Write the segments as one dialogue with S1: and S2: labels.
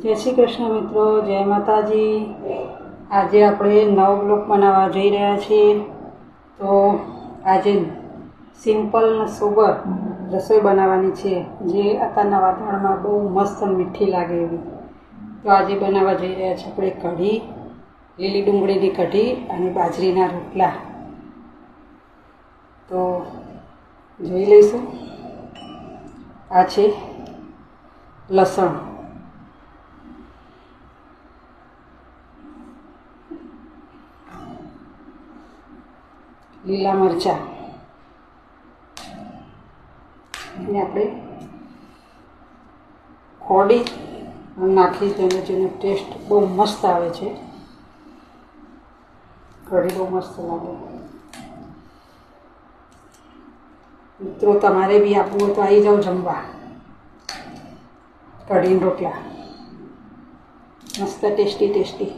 S1: जय श्री कृष्ण मित्रों, जय माताजी। आज આપણે નવો બ્લોગ બનાવવા જઈ રહ્યા છીએ। તો આજે સિમ્પલ ને સોબર રસોઈ બનાવવાની છે, જે અત્યારના વાતાવરણમાં બહુ મસ્ત મીઠી લાગે એવી। તો આજે બનાવવા જઈ રહ્યા છીએ આપણે કઢી, લીલી ડુંગળીની કઢી અને બાજરીના રોટલા। તો જોઈ લઈશું। આ છે લસણ, લીલા મરચાં અને આપણે ખોડી નાખી, જેનો ટેસ્ટ બહુ મસ્ત આવે છે। કઢી બહુ મસ્ત લાગે। મિત્રો તમારે બી આપવું હોય તો આવી જાઓ જમવા। કઢી રોટલા મસ્ત ટેસ્ટી ટેસ્ટી।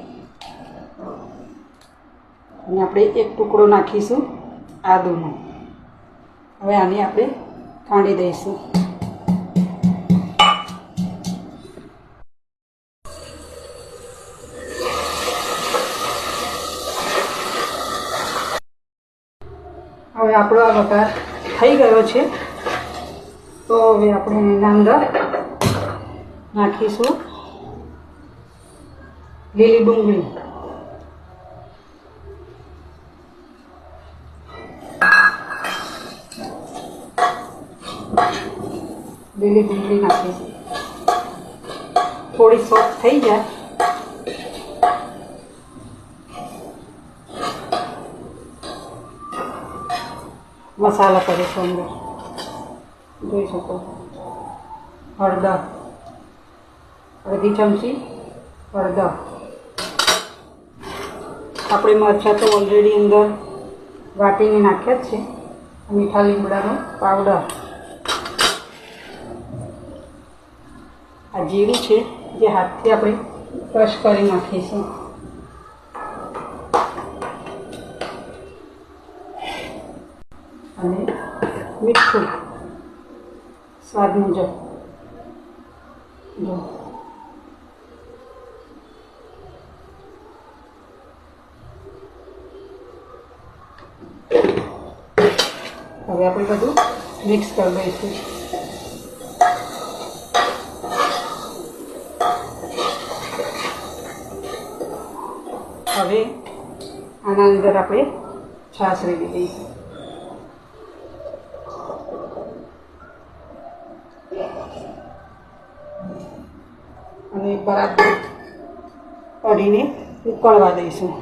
S1: અને આપણે એક ટુકડો નાખીશું આદુનો। હવે આને આપણે કાઢી દઈશું। હવે આપણો આ વઘાર થઈ ગયો છે। તો હવે આપણે એના અંદર નાખીશું લીલી ડુંગળી, લીલી ડુંગળી નાખીશું। થોડી સોફ્ટ થઈ જાય મસાલા કરીશું અંદર। જોઈ શકો હળદર, અડધી ચમચી હળદર। આપણે મરચાં તો ઓલરેડી અંદર વાટીને નાખ્યા જ છે। મીઠા લીમડાનો પાવડર, આ જીરું છે જે હાથથી આપણે ક્રશ કરી નાખીશું। અને મીઠું સ્વાદ મુજબ। જો હવે આપણે બધું મિક્સ કરી દઈશું। હવે આના અંદર આપણે છાશ રેડી દઈશું। અને બરાબર કઢીને ઉકળવા દઈશું।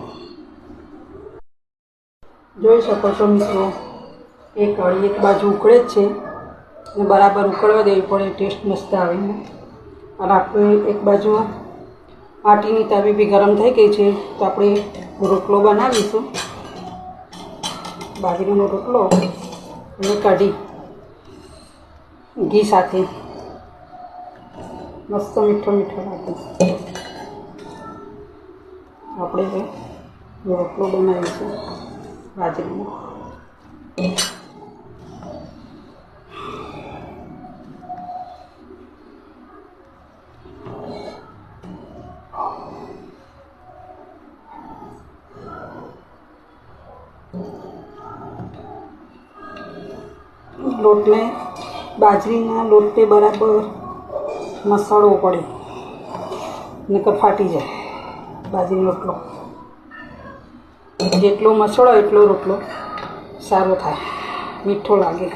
S1: જોઈ શકો છો મિત્રો, એ કઢી એક બાજુ ઉકળે જ છે અને બરાબર ઉકળવા દેવી પડે, ટેસ્ટ મસ્ત આવે। અને આપણે એક બાજુ માટીની તાવી બી ગરમ થઈ ગઈ છે, તો આપણે રોટલો બનાવીશું, બાજરીનો રોટલો અને કઢી ઘી સાથે મસ્ત મીઠો મીઠો લાગે। આપણે હવે રોટલો બનાવીશું બાજરીનો। લોટને બાજરીના લોટને બરાબર મસાળવો પડે, નકર ફાટી જાય બાજરીનો રોટલો। જેટલો મસળો એટલો રોટલો સારો થાય, મીઠો લાગે।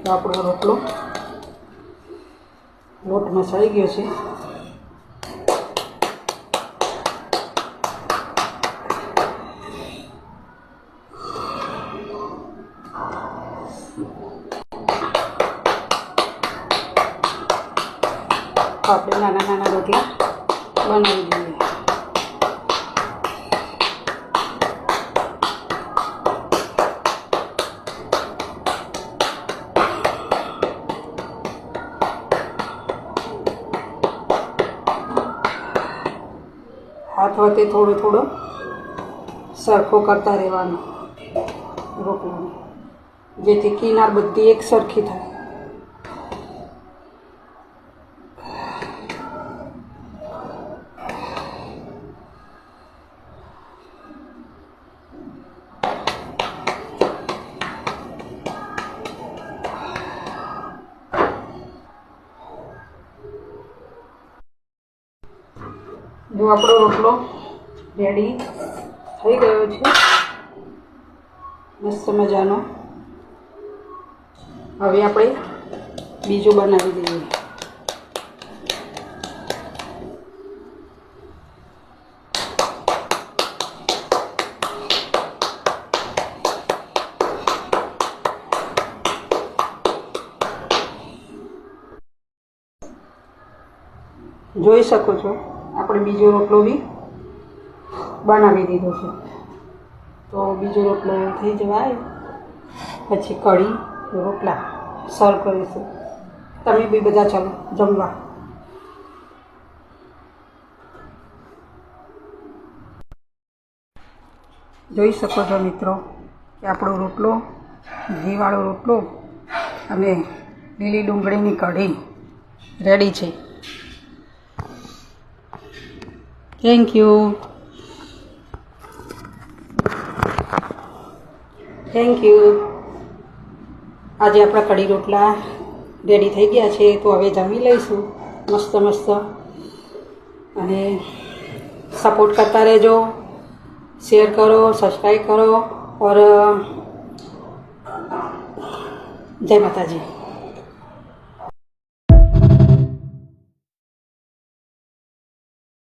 S1: તો આપણો રોટલો લોટ મસાઈ ગયો છે। આપણે નાના નાના રોટલા બનાવી દઈએ। વખતે થોડો થોડો સરખો કરતા રહેવાનો રોટલાને, જેથી કિનાર બધી એક સરખી થાય. જો આપણો રોટલો રેડી થઈ ગયો છે, મસ્ત મજાનો. હવે આપણે બીજો બનાવી દઈએ. જોઈ શકો છો આપણે બીજો રોટલો બી બનાવી દીધો છે. તો બીજો રોટલો થઈ જવાય પછી કઢી રોટલા સર્વ કરીશું. તમે બી બધા ચાલો જમવા. જોઈ શકો છો મિત્રો કે આપણો રોટલો, ઘીવાળો રોટલો અને લીલી ડુંગળીની કઢી રેડી છે. Thank you. આજે આપણા કઢી રોટલા રેડી થઈ ગયા છે. તો હવે જમી લઈશું મસ્ત મસ્ત. અને સપોર્ટ કરતા રહેજો, શેર કરો, સબસ્ક્રાઈબ કરો. ઓર જય માતાજી.